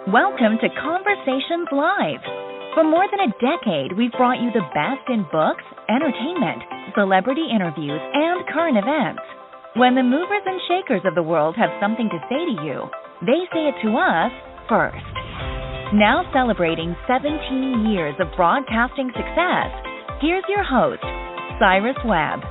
Welcome to Conversations Live. For more than a decade, we've brought you the best in books, entertainment, celebrity interviews, and current events. When the movers and shakers of the world have something to say to you, they say it to us first. Now celebrating 17 years of broadcasting success, here's your host, Cyrus Webb.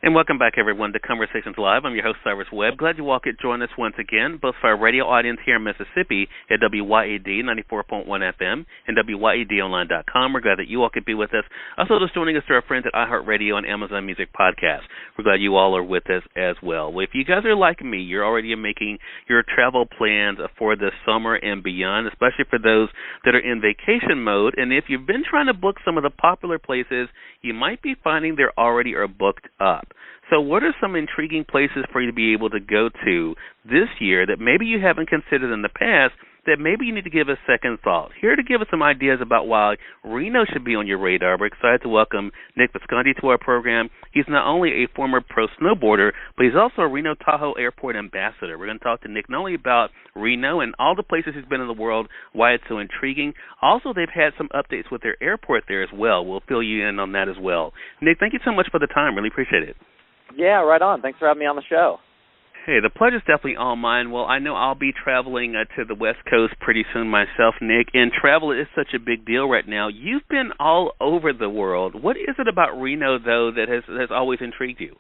And welcome back, everyone, to Conversations Live. I'm your host, Cyrus Webb. Glad you all could join us once again, both for our radio audience here in Mississippi at WYAD 94.1 FM and WYADonline.com. We're glad that you all could be with us. Also, just joining us are our friends at iHeartRadio and Amazon Music Podcast. We're glad you all are with us as well. Well, if you guys are like me, you're already making your travel plans for the summer and beyond, especially for those that are in vacation mode. And if you've been trying to book some of the popular places, you might be finding they already are booked up. So what are some intriguing places for you to be able to go to this year that maybe you haven't considered in the past that maybe you need to give a second thought? Here to give us some ideas about why Reno should be on your radar, we're excited to welcome Nick Visconti to our program. He's not only a former pro snowboarder, but he's also a Reno-Tahoe airport ambassador. We're going to talk to Nick not only about Reno and all the places he's been in the world, why it's so intriguing. Also, they've had some updates with their airport there as well. We'll fill you in on that as well. Nick, thank you so much for the time. Really appreciate it. Yeah, right on. Thanks for having me on the show. Hey, the pleasure's definitely all mine. Well, I know I'll be traveling to the West Coast pretty soon myself, Nick, and travel is such a big deal right now. You've been all over the world. What is it about Reno, though, that has always intrigued you?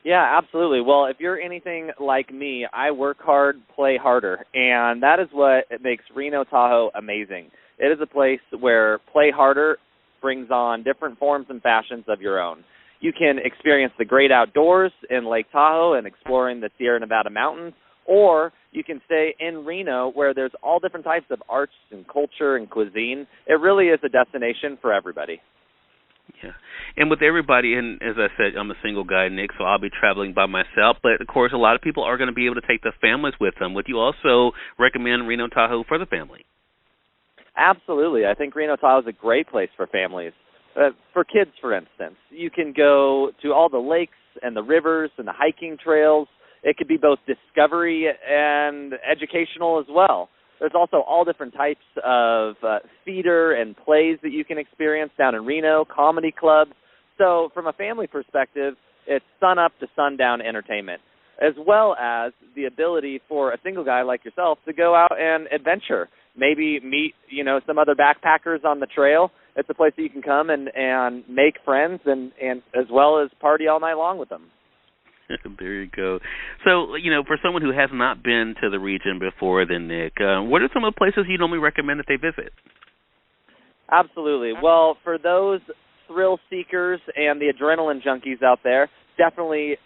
Yeah, absolutely. Well, if you're anything like me, I work hard, play harder, and that is what makes Reno-Tahoe amazing. It is a place where play harder brings on different forms and fashions of your own. You can experience the great outdoors in Lake Tahoe and exploring the Sierra Nevada mountains, or you can stay in Reno where there's all different types of arts and culture and cuisine. It really is a destination for everybody. Yeah, and with everybody, and as I said, I'm a single guy, Nick, so I'll be traveling by myself, but of course a lot of people are going to be able to take their families with them. Would you also recommend Reno-Tahoe for the family? Absolutely. I think Reno-Tahoe is a great place for families. For kids, for instance, you can go to all the lakes and the rivers and the hiking trails. It could be both discovery and educational as well. There's also all different types of theater and plays that you can experience down in Reno, comedy clubs. So from a family perspective, it's sun-up to sundown entertainment, as well as the ability for a single guy like yourself to go out and adventure, maybe meet, some other backpackers on the trail. It's a place that you can come and make friends and as well as party all night long with them. There you go. So, for someone who has not been to the region before, then, Nick, what are some of the places you normally recommend that they visit? Absolutely. Well, for those thrill seekers and the adrenaline junkies out there, definitely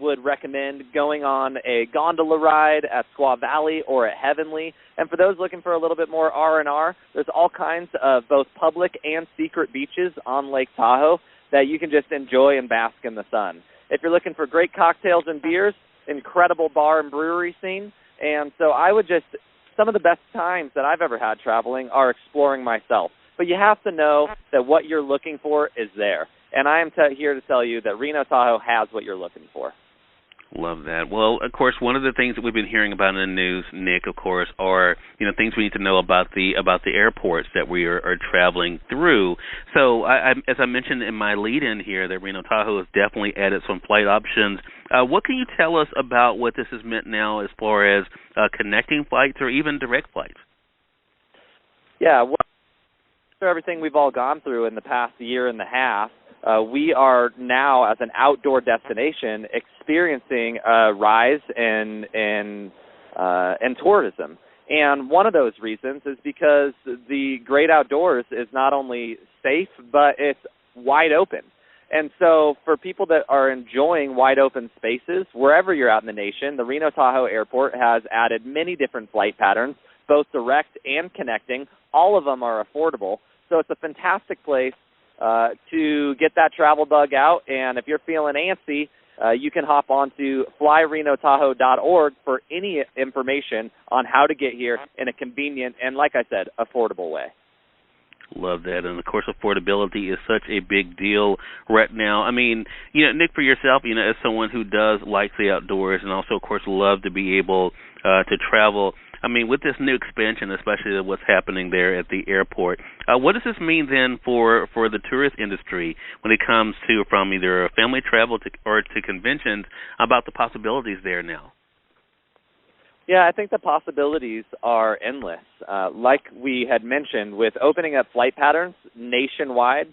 would recommend going on a gondola ride at Squaw Valley or at Heavenly. And for those looking for a little bit more R&R, there's all kinds of both public and secret beaches on Lake Tahoe that you can just enjoy and bask in the sun. If you're looking for great cocktails and beers, incredible bar and brewery scene. And so some of the best times that I've ever had traveling are exploring myself. But you have to know that what you're looking for is there. And I am here to tell you that Reno-Tahoe has what you're looking for. Love that. Well, of course, one of the things that we've been hearing about in the news, Nick, of course, are things we need to know about the airports that we are traveling through. So, as I mentioned in my lead-in here, that Reno-Tahoe has definitely added some flight options. What can you tell us about what this has meant now as far as connecting flights or even direct flights? Yeah, well, after everything we've all gone through in the past year and a half, we are now, as an outdoor destination, experiencing a rise in tourism. And one of those reasons is because the great outdoors is not only safe, but it's wide open. And so for people that are enjoying wide open spaces, wherever you're out in the nation, the Reno-Tahoe Airport has added many different flight patterns, both direct and connecting. All of them are affordable. So it's a fantastic place to get that travel bug out, and if you're feeling antsy, you can hop on to flyrenotahoe.org for any information on how to get here in a convenient and, like I said, affordable way. Love that. And, of course, affordability is such a big deal right now. I mean, Nick, for yourself, as someone who does like the outdoors and also, of course, love to be able to travel, I mean, with this new expansion, especially what's happening there at the airport, what does this mean then for the tourist industry when it comes to from either family travel or to conventions about the possibilities there now? Yeah, I think the possibilities are endless. Like we had mentioned, with opening up flight patterns nationwide,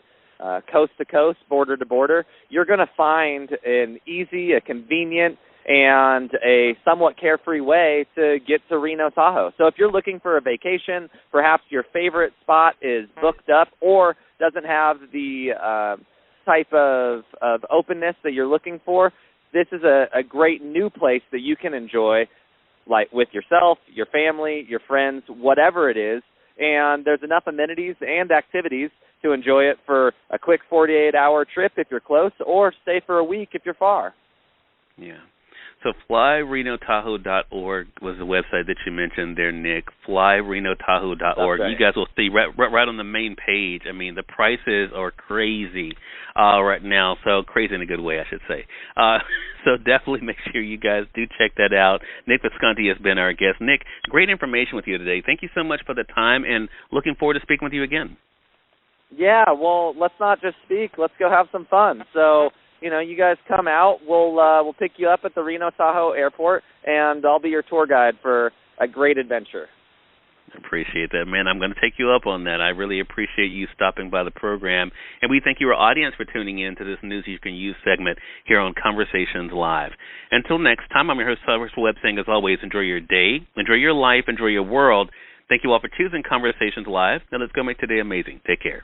coast to coast, border to border, you're going to find an easy, a convenient, and a somewhat carefree way to get to Reno-Tahoe. So if you're looking for a vacation, perhaps your favorite spot is booked up or doesn't have the type of openness that you're looking for, this is a great new place that you can enjoy, like with yourself, your family, your friends, whatever it is. And there's enough amenities and activities to enjoy it for a quick 48-hour trip if you're close, or stay for a week if you're far. Yeah. So flyreno-tahoe.org was the website that you mentioned there, Nick. Flyreno-tahoe.org. Right. You guys will see right on the main page. I mean, the prices are crazy right now. So crazy in a good way, I should say. So definitely make sure you guys do check that out. Nick Visconti has been our guest. Nick, great information with you today. Thank you so much for the time, and looking forward to speaking with you again. Yeah, well, let's not just speak. Let's go have some fun. So, you guys come out. We'll pick you up at the Reno-Tahoe airport, and I'll be your tour guide for a great adventure. I appreciate that, man. I'm going to take you up on that. I really appreciate you stopping by the program, and we thank your audience for tuning in to this News You Can Use segment here on Conversations Live. Until next time, I'm your host, Cyrus Webb, saying, as always, enjoy your day, enjoy your life, enjoy your world. Thank you all for choosing Conversations Live. Now let's go make today amazing. Take care.